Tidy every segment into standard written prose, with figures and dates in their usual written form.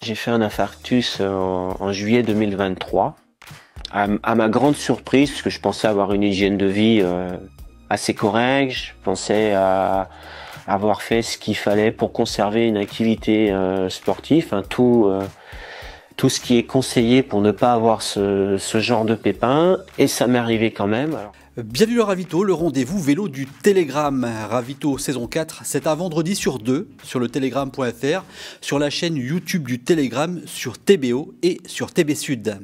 J'ai fait un infarctus en juillet 2023. À ma grande surprise, parce que je pensais avoir une hygiène de vie assez correcte, je pensais avoir fait ce qu'il fallait pour conserver une activité sportive, hein, tout ce qui est conseillé pour ne pas avoir ce genre de pépins, et ça m'est arrivé quand même. Alors. Bienvenue le Ravito, le rendez-vous vélo du Télégramme. Ravito saison 4, c'est un vendredi sur deux sur le télégramme.fr, sur la chaîne YouTube du Télégramme, sur TBO et sur TB Sud.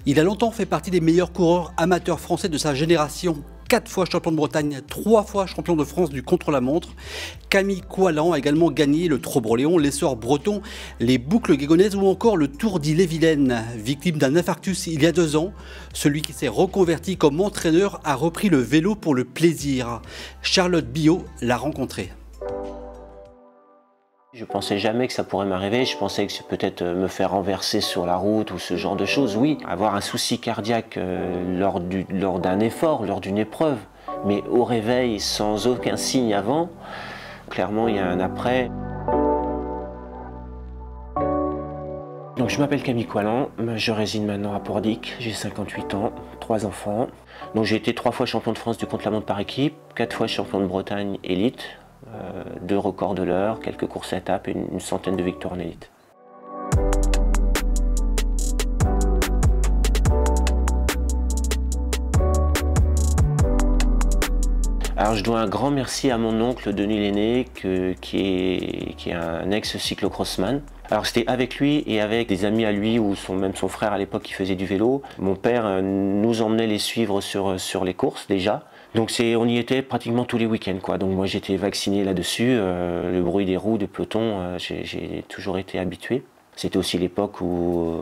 Il a longtemps fait partie des meilleurs coureurs amateurs français de sa génération. 4 fois champion de Bretagne, 3 fois champion de France du contre-la-montre. Camille Coilan a également gagné le Trobreléon, l'Essor breton, les boucles guégonaises ou encore le Tour d'Ille-et-Vilaine. Victime d'un infarctus il y a 2 ans, celui qui s'est reconverti comme entraîneur a repris le vélo pour le plaisir. Charlotte Billot l'a rencontré. Je pensais jamais que ça pourrait m'arriver, je pensais que c'est peut-être me faire renverser sur la route ou ce genre de choses, oui. Avoir un souci cardiaque lors d'un effort, lors d'une épreuve, mais au réveil sans aucun signe avant, clairement il y a un après. Donc je m'appelle Camille Coilan, je réside maintenant à Pordic, j'ai 58 ans, 3 enfants. Donc j'ai été 3 fois champion de France du contre-la-montre par équipe, 4 fois champion de Bretagne élite. 2 records de l'heure, quelques courses à étapes et une centaine de victoires en élite. Alors je dois un grand merci à mon oncle Denis Lenné, qui est un ex-cyclocrossman. Alors c'était avec lui et avec des amis à lui ou même son frère à l'époque qui faisait du vélo. Mon père nous emmenait les suivre sur les courses déjà. Donc on y était pratiquement tous les week-ends, quoi. Donc moi j'étais vacciné là-dessus, le bruit des roues, des pelotons, j'ai toujours été habitué. C'était aussi l'époque où,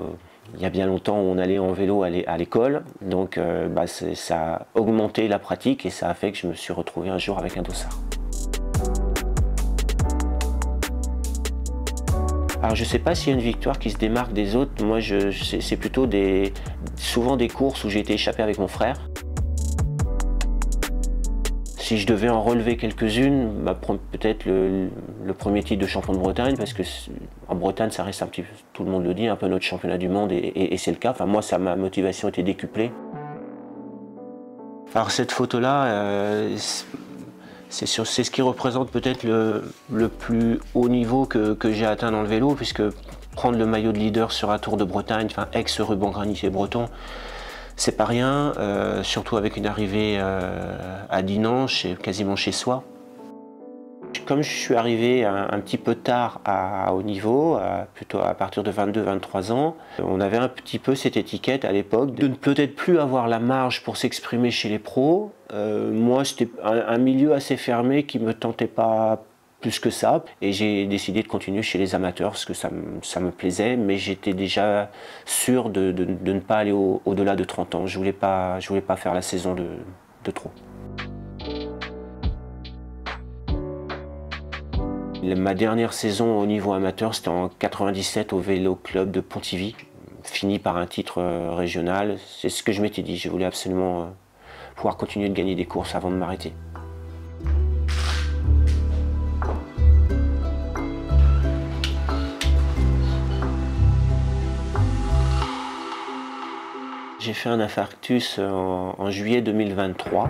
il y a bien longtemps, on allait en vélo à l'école. Donc ça a augmenté la pratique et ça a fait que je me suis retrouvé un jour avec un dossard. Alors je ne sais pas s'il y a une victoire qui se démarque des autres. Moi c'est plutôt souvent des courses où j'ai été échappé avec mon frère. Si je devais en relever quelques-unes, peut-être le premier titre de champion de Bretagne, parce que en Bretagne, ça reste un petit peu, tout le monde le dit, un peu notre championnat du monde, et c'est le cas. Enfin, moi, ma motivation était décuplée. Alors cette photo-là, c'est ce qui représente peut-être le plus haut niveau que j'ai atteint dans le vélo, puisque prendre le maillot de leader sur un Tour de Bretagne, enfin ex-ruban granitier breton, c'est pas rien, surtout avec une arrivée à Dinan, quasiment chez soi. Comme je suis arrivé un petit peu tard à haut niveau, plutôt à partir de 22-23 ans, on avait un petit peu cette étiquette à l'époque de ne peut-être plus avoir la marge pour s'exprimer chez les pros. Moi, c'était un milieu assez fermé qui ne me tentait pas plus que ça, et j'ai décidé de continuer chez les amateurs parce que ça me plaisait, mais j'étais déjà sûr de ne pas aller au-delà de 30 ans. Je voulais pas faire la saison de trop. Ma dernière saison au niveau amateur, c'était en 97 au Vélo Club de Pontivy, fini par un titre régional. C'est ce que je m'étais dit, je voulais absolument pouvoir continuer de gagner des courses avant de m'arrêter. J'ai fait un infarctus en juillet 2023.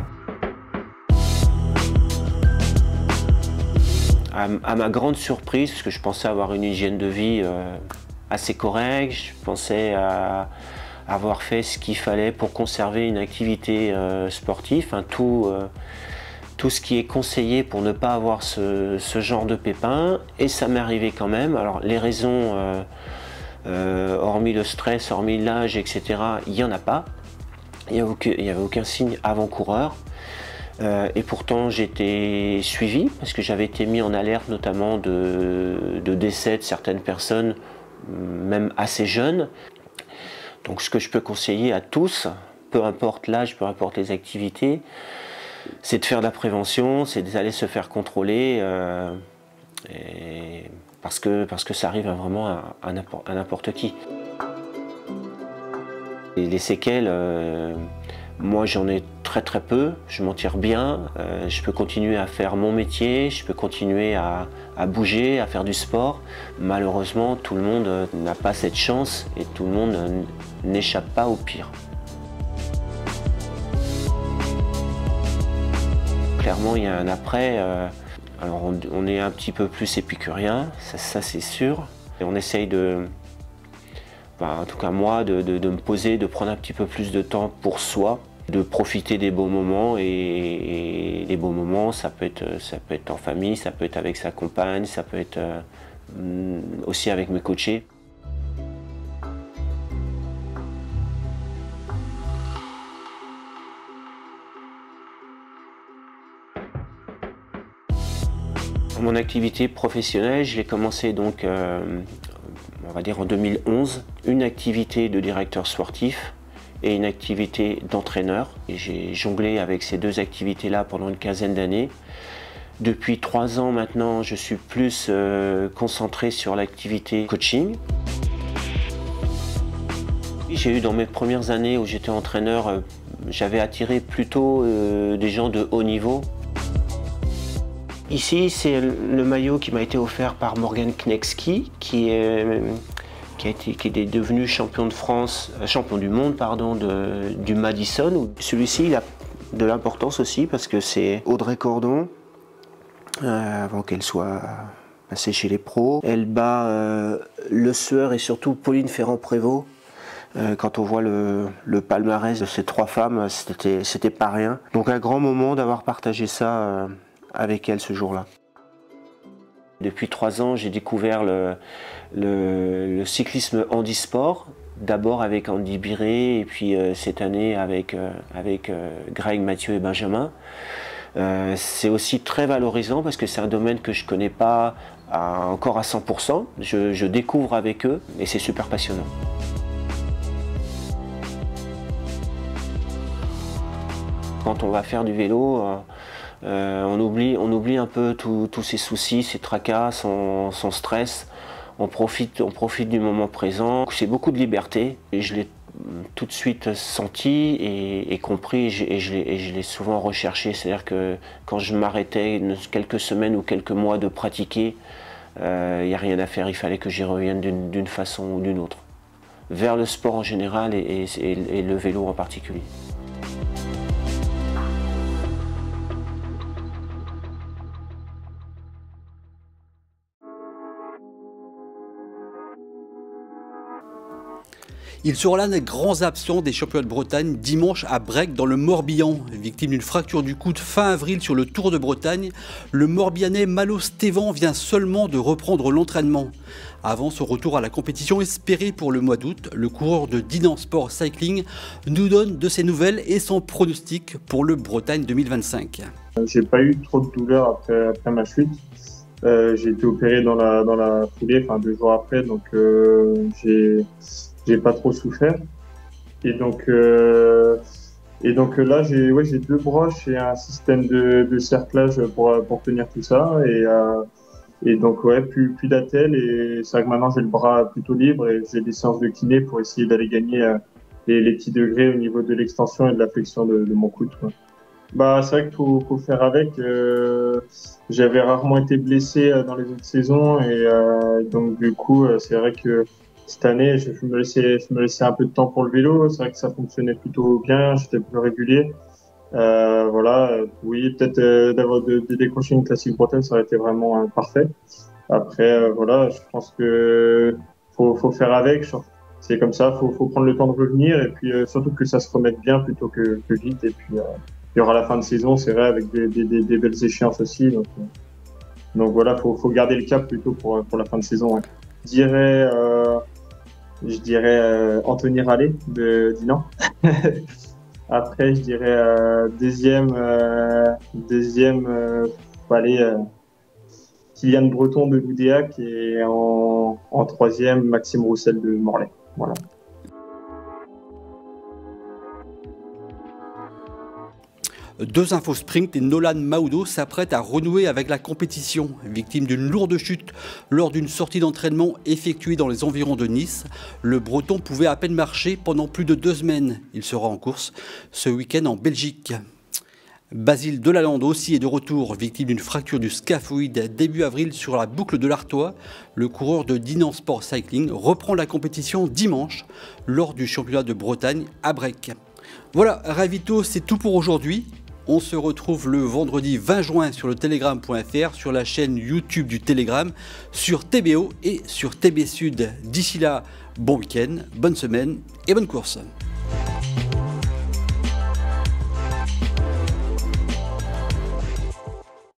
À ma grande surprise, parce que je pensais avoir une hygiène de vie assez correcte, je pensais avoir fait ce qu'il fallait pour conserver une activité sportive, hein, tout ce qui est conseillé pour ne pas avoir ce genre de pépins, et ça m'est arrivé quand même. Alors les raisons, hormis le stress, hormis l'âge, etc., il n'y en a pas. Il n'y avait aucun signe avant-coureur. Et pourtant j'étais suivi parce que j'avais été mis en alerte notamment de décès de certaines personnes, même assez jeunes. Donc ce que je peux conseiller à tous, peu importe l'âge, peu importe les activités, c'est de faire de la prévention, c'est d'aller se faire contrôler, parce que ça arrive vraiment à n'importe qui. Et les séquelles, Moi j'en ai très peu, je m'en tire bien, je peux continuer à faire mon métier, je peux continuer à bouger, à faire du sport. Malheureusement tout le monde n'a pas cette chance et tout le monde n'échappe pas au pire. Clairement il y a un après, alors on est un petit peu plus épicurien, ça c'est sûr. Et on essaye en tout cas moi, de me poser, de prendre un petit peu plus de temps pour soi, de profiter des beaux moments et les beaux moments ça peut être en famille, ça peut être avec sa compagne, ça peut être aussi avec mes coachés. Mon activité professionnelle, je l'ai commencé donc on va dire en 2011, une activité de directeur sportif et une activité d'entraîneur. J'ai jonglé avec ces deux activités-là pendant une quinzaine d'années. Depuis 3 ans maintenant, je suis plus concentré sur l'activité coaching. J'ai eu dans mes premières années où j'étais entraîneur, j'avais attiré plutôt des gens de haut niveau. Ici, c'est le maillot qui m'a été offert par Morgan Kneksky, qui est devenu champion de France, champion du monde pardon, du Madison. Celui-ci, il a de l'importance aussi parce que c'est Audrey Cordon, avant qu'elle soit passée chez les pros. Elle bat Le Sueur et surtout Pauline Ferrand-Prévot. Quand on voit le palmarès de ces 3 femmes, c'était pas rien. Donc un grand moment d'avoir partagé ça avec elle ce jour-là. Depuis 3 ans, j'ai découvert le cyclisme handisport, d'abord avec Andy Biré et puis cette année avec Greg, Mathieu et Benjamin. C'est aussi très valorisant parce que c'est un domaine que je ne connais pas encore à 100%. Je découvre avec eux et c'est super passionnant. Quand on va faire du vélo, on oublie un peu tous ses soucis, ses tracas, son stress. On profite du moment présent. C'est beaucoup de liberté et je l'ai tout de suite senti et compris et je l'ai souvent recherché. C'est-à-dire que quand je m'arrêtais quelques semaines ou quelques mois de pratiquer, il n'y a rien à faire, il fallait que j'y revienne d'une façon ou d'une autre. Vers le sport en général et le vélo en particulier. Il sera l'un des grands absents des championnats de Bretagne dimanche à Brec dans le Morbihan. Victime d'une fracture du coude fin avril sur le Tour de Bretagne, le Morbihanais Malo Stévan vient seulement de reprendre l'entraînement. Avant son retour à la compétition espérée pour le mois d'août, le coureur de Dinan Sport Cycling nous donne de ses nouvelles et son pronostic pour le Bretagne 2025. J'ai pas eu trop de douleur après ma chute. J'ai été opéré dans la foulée, 2 jours après, donc j'ai pas trop souffert. Et donc là, j'ai 2 broches et un système de cerclage pour tenir tout ça. Et donc, plus d'attelle. Et c'est vrai que maintenant, j'ai le bras plutôt libre et j'ai des séances de kiné pour essayer d'aller gagner les petits degrés au niveau de l'extension et de la flexion de mon coude, quoi. C'est vrai qu'il faut faire avec. J'avais rarement été blessé dans les autres saisons et donc du coup, c'est vrai que cette année, je me laissais un peu de temps pour le vélo. C'est vrai que ça fonctionnait plutôt bien. J'étais plus régulier. Oui, peut-être d'avoir de décrocher une classique bretonne, ça aurait été vraiment parfait. Après, je pense que faut faire avec. C'est comme ça. Faut prendre le temps de revenir et puis surtout que ça se remette bien plutôt que vite. Et puis il y aura la fin de saison, c'est vrai, avec des belles échéances aussi. Donc voilà, faut garder le cap plutôt pour la fin de saison. Ouais. Je dirais Anthony Rallet de Dinan. Après, je dirais deuxième, Kylian Breton de Goudéac et en 3e, Maxime Roussel de Morlaix. Voilà. 2 infos sprint et Nolan Maudo s'apprête à renouer avec la compétition. Victime d'une lourde chute lors d'une sortie d'entraînement effectuée dans les environs de Nice, le Breton pouvait à peine marcher pendant plus de 2 semaines. Il sera en course ce week-end en Belgique. Basile Delalande aussi est de retour, victime d'une fracture du scaphoïde début avril sur la boucle de l'Artois. Le coureur de Dinan Sport Cycling reprend la compétition dimanche lors du championnat de Bretagne à Brec. Voilà, Ravito, c'est tout pour aujourd'hui. On se retrouve le vendredi 20 juin sur le telegram.fr, sur la chaîne YouTube du Telegram, sur TBO et sur TB Sud. D'ici là, bon week-end, bonne semaine et bonne course.